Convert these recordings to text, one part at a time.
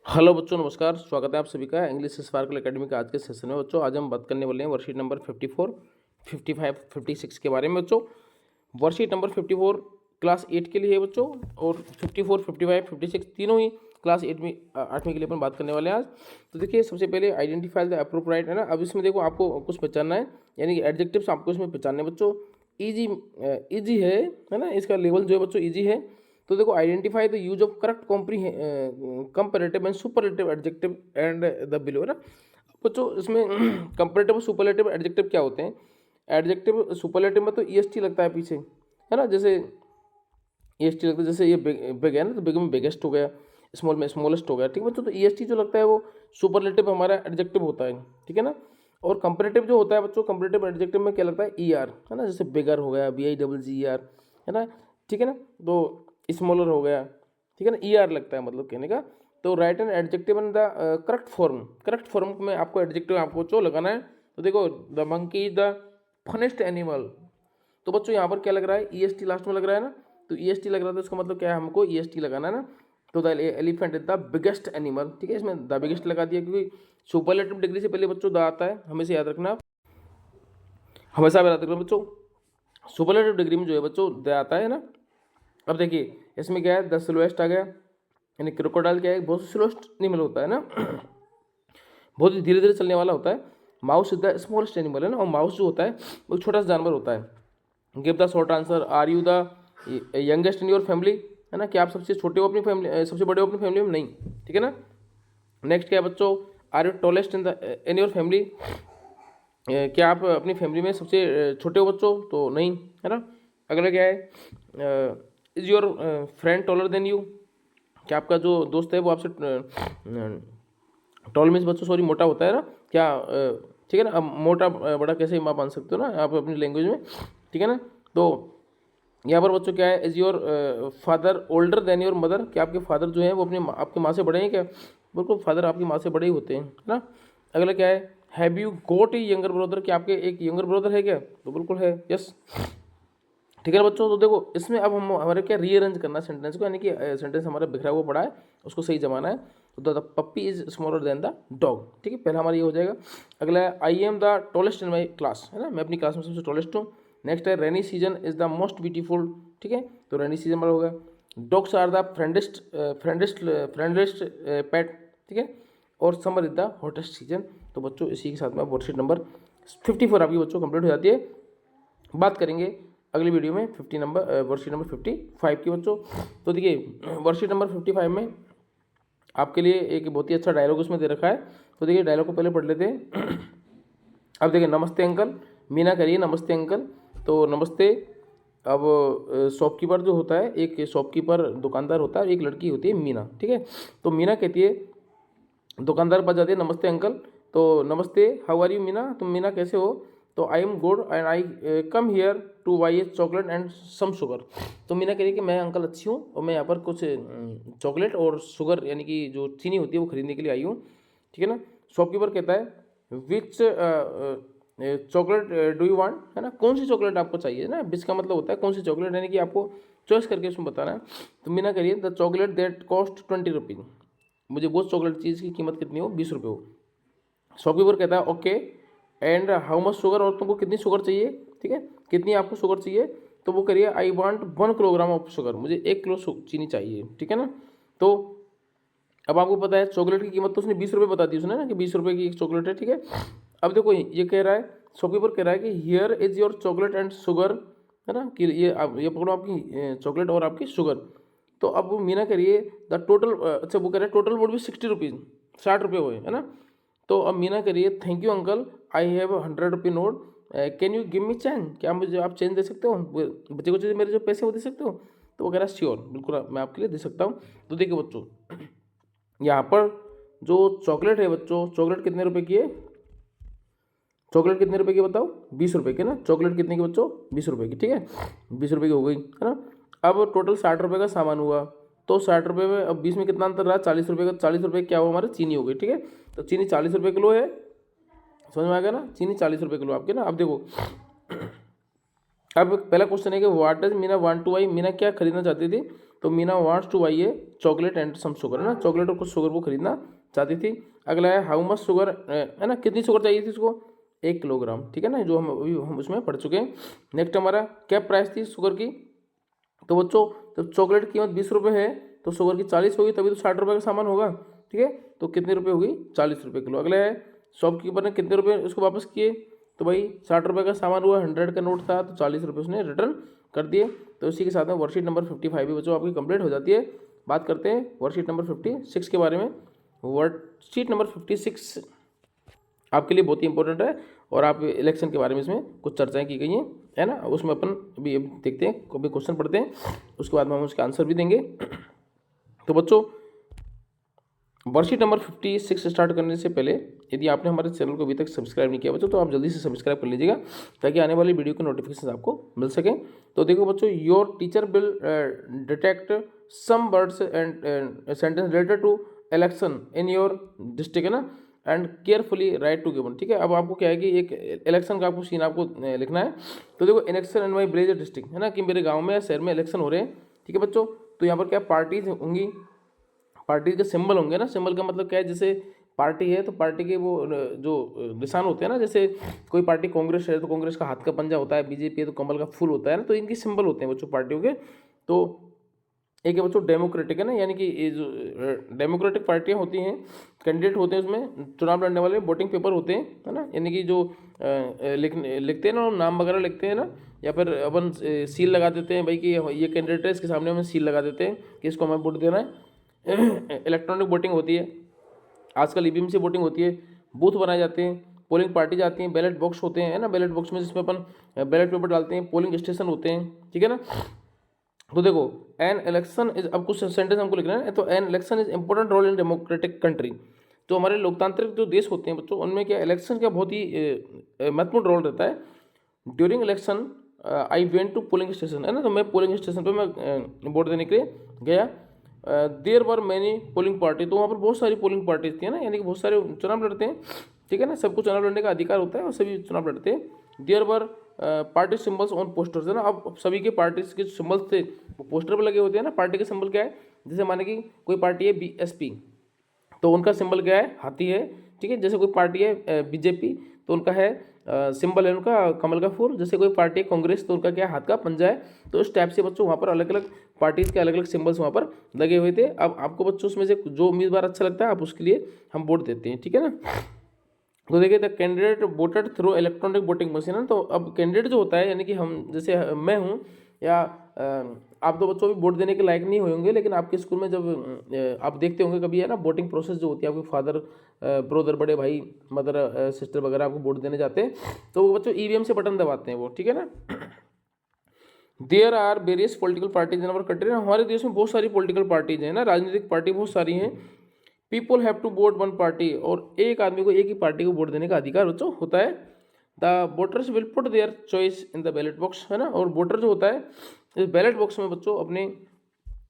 Hello बच्चों, नमस्कार। स्वागत है आप सभी का इंग्लिश स्पार्कल एकेडमी का आज के सेशन में। बच्चों आज हम बात करने वाले हैं वर्कशीट नंबर 54, 55, 56 के बारे में। बच्चों वर्कशीट नंबर 54 क्लास 8 के लिए है बच्चों, और 54, 55, 56 तीनों ही क्लास 8 में 8वीं के लिए अपन बात करने वाले हैं आज। तो देखिए, सबसे पहले आइडेंटिफाई द अप्रोप्रिएट है ना। अब इसमें देखो आपको कुछ पहचानना है, यानी कि एडजेक्टिव्स आपको इसमें पहचानने बच्चों। ईजी ईजी है ना, इसका लेवल जो है बच्चों ईजी है। तो देखो, identify the use of correct comparative and superlative adjective and the below है ना। बच्चों इसमें कंपैरेटिव सुपरलेटिव एडजेक्टिव क्या होते हैं? एडजेक्टिव सुपरलेटिव में तो ईएसटी लगता है पीछे, है ना। जैसे ईएसटी लगता है, जैसे ये बिग है ना, तो बिग में बिगेस्ट हो गया, स्मॉल में स्मॉलेस्ट हो गया, ठीक है बच्चों। तो ईएसटी जो लगता है वो सुपरलेटिव हमारा एडजेक्टिव होता है, ठीक है ना। और कंपैरेटिव जो होता है बच्चों, कंपैरेटिव एडजेक्टिव में क्या लगता है? ईआर, है ना। जैसे बिगर हो गया, BIGGER, है ना, ठीक है ना। तो स्मॉलर हो गया, ठीक है ना, ईआर लगता है, मतलब कहने का। तो right an adjective in the correct form. Correct form में आपको एडजेक्टिव आपको जो लगाना है। तो देखो, the monkey is the funniest animal. तो बच्चों यहाँ पर क्या लग रहा है? ईएसटी लास्ट में लग रहा है ना। तो ईएसटी लग रहा था, इसका मतलब क्या है? हमको ईएसटी लगाना है ना। तो the elephant is the biggest animal, ठीक है। इसमें द बिगेस्ट लगा दिया, क्योंकि सुपरलेटिव डिग्री से पहले बच्चों द आता है, हमेशा याद रखना, हमेशा याद रखना बच्चों। सुपरलेटिव डिग्री में जो है बच्चों द आता है ना। अब देखिए इसमें क्या है? द स्लोएस्ट आ गया, यानी क्रोकोडाइल क्या है? बहुत स्लोएस्ट एनिमल होता है ना, बहुत ही धीरे धीरे चलने वाला होता है। Mouse is the smallest animal है ना, और माउस जो होता है वो छोटा सा जानवर होता है। Give the short answer. Are you the youngest in your family, है ना, कि आप सबसे छोटे हो अपनी फैमिली, सबसे बड़े हो अपनी फैमिली में? नहीं, ठीक है ना। नेक्स्ट क्या है बच्चों? Are you tallest in your family, क्या आप अपनी फैमिली में सबसे छोटे हो बच्चों? तो नहीं, है ना। अगला क्या है? Is your friend taller than you, क्या आपका जो दोस्त है वो आपसे टॉल मीन्स बच्चों, सॉरी, मोटा होता है ना, क्या ठीक है ना। अब मोटा बड़ा कैसे आप मान सकते हो ना आप अपनी लैंग्वेज में, ठीक है ना। तो यहाँ पर बच्चों क्या है? Is your father older than your mother, क्या आपके फादर जो है वो अपनी आपकी माँ से बड़े हैं क्या? बिल्कुल, फादर आपकी माँ से बड़े ही होते हैं, है ना। अगला क्या है? Have you got A younger brother, क्या आपके एक यंगर ब्रदर है क्या? तो बिल्कुल है, यस, ठीक है ना बच्चों। तो देखो इसमें अब हम हमारे क्या रीअरेंज करना है सेंटेंस को, यानी कि सेंटेंस हमारा बिखरा हुआ पड़ा है, उसको सही जमाना है। तो the puppy is smaller than the dog, ठीक है, पहला हमारा ये हो जाएगा। अगला है I am the tallest in my class, है ना, मैं अपनी क्लास में सबसे टॉलेस्ट हूँ। नेक्स्ट है rainy season is the most beautiful, ठीक है, तो रेनी सीजन हमारा होगा। डॉग्स आर द फ्रेंडेस्ट पेट, ठीक है, और summer is the hottest season. तो बच्चों इसी के साथ में वर्कशीट नंबर 54 आपकी बच्चों कंप्लीट हो जाती है। बात करेंगे अगली वीडियो में वर्कशीट नंबर 55 की बच्चों। तो देखिए वर्कशीट नंबर 55 में आपके लिए एक बहुत ही अच्छा डायलॉग उसमें दे रखा है। तो देखिए डायलॉग को पहले पढ़ लेते हैं। अब देखिए, नमस्ते अंकल, मीना करिए नमस्ते अंकल। तो नमस्ते। अब शॉपकीपर जो होता है, एक शॉपकीपर दुकानदार होता है, एक लड़की होती है मीना, ठीक है। तो मीना कहती है, दुकानदार पास जाती है, नमस्ते अंकल। तो नमस्ते, हाउ आर यू मीना, तुम मीना कैसे हो? तो I am good and I come here to buy a chocolate and some sugar. तो मीना कह रही है कि मैं अंकल अच्छी हूँ, और मैं यहाँ पर कुछ चॉकलेट और शुगर, यानी कि जो चीनी होती है, वो खरीदने के लिए आई हूँ, ठीक है ना। शॉपकीपर कहता है विच चॉकलेट डू यू वांट, है ना, कौन सी चॉकलेट आपको चाहिए ना। विच का मतलब होता है कौन सी चॉकलेट, यानी कि आपको चॉइस करके उसमें बताना है। तो मीना कह रही है the chocolate that cost 20 rupees, मुझे वो चॉकलेट चीज़ की कीमत कितनी हो? 20 रुपये हो। शॉपकीपर कहता है okay and how much sugar, और तुमको कितनी शुगर चाहिए, ठीक है, कितनी आपको शुगर चाहिए? तो वो करिए I want 1 kilogram of sugar, मुझे 1 किलो चीनी चाहिए, ठीक है ना। तो अब आपको पता है चॉकलेट की कीमत तो उसने 20 रुपये बता दी उसने ना, कि 20 रुपये की एक चॉकलेट है, ठीक है। अब देखो ये कह रहा है, शॉपकीपर कह रहा है कि here is your chocolate and sugar, है ना, कि ये पकड़ो आपकी चॉकलेट और आपकी शुगर। तो अब वो मीना करिए द टोटल, अच्छा वो कह रहे हैं टोटल वुड भी 60 रुपीज़, 60 रुपये हुए, है ना। तो अब मीना करिए thank you uncle, I have 100 रुपये note, can you give me change, क्या मुझे आप चेंज दे सकते हो, बच्चे को मेरे जो पैसे वो दे सकते हो? तो वो कह रहा है श्योर, बिल्कुल मैं आपके लिए दे सकता हूँ। तो देखिए बच्चों, यहाँ पर जो चॉकलेट है बच्चों, चॉकलेट कितने रुपए की है? चॉकलेट कितने रुपए की बताओ? 20 रुपए की ना। चॉकलेट कितने की बच्चों? 20 रुपए की, ठीक है, 20 रुपए की हो गई, है ना। अब टोटल 60 रुपए का सामान हुआ, तो 60 रुपए में अब 20 में कितना अंतर रहा? 40 रुपए का। 40 रुपए क्या हुआ हमारे? चीनी हो गई, ठीक है। तो चीनी 40 रुपए किलो है, समझ में आ गया ना, चीनी 40 रुपए किलो आपके ना। अब देखो, अब पहला क्वेश्चन है कि what does Meena want to buy, Meena क्या खरीदना चाहती थी? तो Meena wants to buy a chocolate and some sugar, है ना, चॉकलेट और कुछ शुगर वो खरीदना चाहती थी। अगला है हाउ मच शुगर, है ना, कितनी शुगर चाहिए थी उसको, 1 किलोग्राम, ठीक है ना, जो हम उसमें पढ़ चुके हैं। नेक्स्ट हमारा क्या प्राइस थी शुगर की, तो बच्चों जब चॉकलेट की कीमत 20 रुपये है तो शुगर की 40 होगी, तभी तो 60 रुपये का सामान होगा, ठीक है। तो कितने रुपये होगी, 40 रुपये किलो। अगला है शॉपकीपर ने कितने रुपये उसको वापस किए, तो भाई 60 रुपये का सामान हुआ, 100 का नोट था तो 40 रुपये उसने रिटर्न कर दिए। तो इसी के साथ में वर्कशीट नंबर 55 भी बच्चों आपकी कंप्लीट हो जाती है। बात करते हैं वर्कशीट नंबर 56 के बारे में। वर्कशीट नंबर 56 आपके लिए बहुत ही इंपॉर्टेंट है और आप इलेक्शन के बारे में इसमें कुछ चर्चाएं की गई हैं, है ना, उसमें अपन अभी देखते हैं, कभी क्वेश्चन पढ़ते हैं, उसके बाद में हम उसके आंसर भी देंगे। तो बच्चों वर्कशीट नंबर 56 स्टार्ट करने से पहले यदि आपने हमारे चैनल को अभी तक सब्सक्राइब नहीं किया बच्चों तो आप जल्दी से सब्सक्राइब कर लीजिएगा ताकि आने वाली वीडियो के नोटिफिकेशन आपको मिल सके। तो देखो बच्चों, your teacher will detect some words and sentence related to election in your district, है ना, and carefully write to given, ठीक है। अब आपको क्या है कि एक इलेक्शन का आपको सीन आपको लिखना है। तो देखो, election in my village district, है ना, कि मेरे गाँव में या शहर में इलेक्शन हो रहे हैं, ठीक है बच्चों। तो यहाँ पर क्या पार्टीज होंगी, पार्टी के सिंबल होंगे ना, सिंबल का मतलब क्या है, जैसे पार्टी है तो पार्टी के वो जो निशान होते हैं ना, जैसे कोई पार्टी कांग्रेस है तो कांग्रेस का हाथ का पंजा होता है, बीजेपी है तो कमल का फूल होता है ना, तो इनके सिंबल होते हैं बच्चों पार्टियों के। तो एक है बच्चों डेमोक्रेटिक, है ना, यानी कि ये जो डेमोक्रेटिक पार्टियां होती हैं, कैंडिडेट होते हैं उसमें चुनाव लड़ने वाले, वोटिंग पेपर होते हैं, है ना, यानी कि जो लिखते हैं ना, नाम वगैरह लिखते हैं ना, या फिर अपन सील लगा देते हैं भाई कि ये कैंडिडेट है, इसके सामने हमें सील लगा देते हैं कि इसको हमें वोट देना है। इलेक्ट्रॉनिक वोटिंग होती है, आजकल ईवीएम से वोटिंग होती है, बूथ बनाए जाते हैं, पोलिंग पार्टी जाती हैं, बैलेट बॉक्स होते हैं, है ना, बैलेट बॉक्स में जिसमें अपन बैलेट पेपर डालते हैं, पोलिंग स्टेशन होते हैं, ठीक है ना। तो देखो, एन इलेक्शन इज, अब कुछ सेंटेंस हमको लिखना है, तो an election is important role in democratic country. तो हमारे लोकतांत्रिक जो देश होते हैं बच्चों, उनमें क्या इलेक्शन का बहुत ही महत्वपूर्ण रोल रहता है। During election I went to polling station, है ना, तो मैं पोलिंग स्टेशन पर मैं वोट देने के लिए गया। There were many polling party, तो वहाँ पर बहुत सारी पोलिंग पार्टीज थी, है ना, यानी कि बहुत सारे चुनाव लड़ते हैं, ठीक है ना, सबको चुनाव लड़ने का अधिकार होता है और सभी चुनाव लड़ते हैं। There were party symbols on posters, है ना, अब सभी के पार्टीज के सिंबल्स थे वो पोस्टर पर लगे होते हैं ना। पार्टी के सिंबल क्या है, जैसे माने कि कोई पार्टी है बीएसपी तो उनका सिंबल क्या है, हाथी है, ठीक है। जैसे कोई पार्टी है बीजेपी तो उनका है सिंबल है उनका कमल का फूल। जैसे कोई पार्टी है कांग्रेस तो उनका क्या है, हाथ का पंजा है। तो इस टाइप से बच्चों वहाँ पर अलग अलग पार्टीज के अलग अलग सिंबल्स वहाँ पर लगे हुए थे। अब आपको बच्चों उसमें से जो उम्मीदवार अच्छा लगता है आप उसके लिए हम वोट देते हैं, ठीक है ना। तो देखिए, the candidate voted through electronic voting machine है। तो अब कैंडिडेट जो होता है, यानी कि हम जैसे मैं हूँ या आप तो बच्चों भी वोट देने के लायक नहीं होंगे, लेकिन आपके स्कूल में जब आप देखते होंगे कभी, है ना, वोटिंग प्रोसेस जो होती है, आपके फादर ब्रदर बड़े भाई मदर सिस्टर वगैरह आपको वोट देने जाते हैं तो वो बच्चों ईवीएम से बटन दबाते हैं वो, ठीक है ना। There are various political parties in our country, हमारे देश में बहुत सारी पॉलिटिकल पार्टीज हैं ना, राजनीतिक पार्टी बहुत सारी हैं। People have to vote one party, और एक आदमी को एक ही पार्टी को वोट देने का अधिकार बच्चों होता है। The voters will put their choice in the ballot box, है ना, और वोटर जो होता है इस बैलेट बॉक्स में बच्चों अपने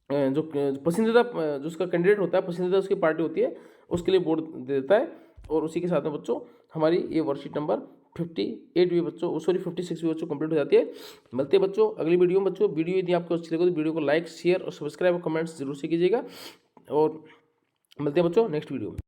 जो पसंदीदा जो उसका कैंडिडेट होता है, पसंदीदा उसकी पार्टी होती है, उसके लिए वोट देता है। और उसी के साथ में बच्चों हमारी ये वर्कशीट नंबर 58 भी बच्चों, सॉरी 56 भी बच्चों कंप्लीट हो जाती है। मिलते हैं बच्चों अगली वीडियो में। बच्चों वीडियो यदि आपको अच्छी लगे तो वीडियो को लाइक शेयर और सब्सक्राइब और कमेंट्स जरूर से कीजिएगा, और मिलते हैं बच्चों नेक्स्ट वीडियो में।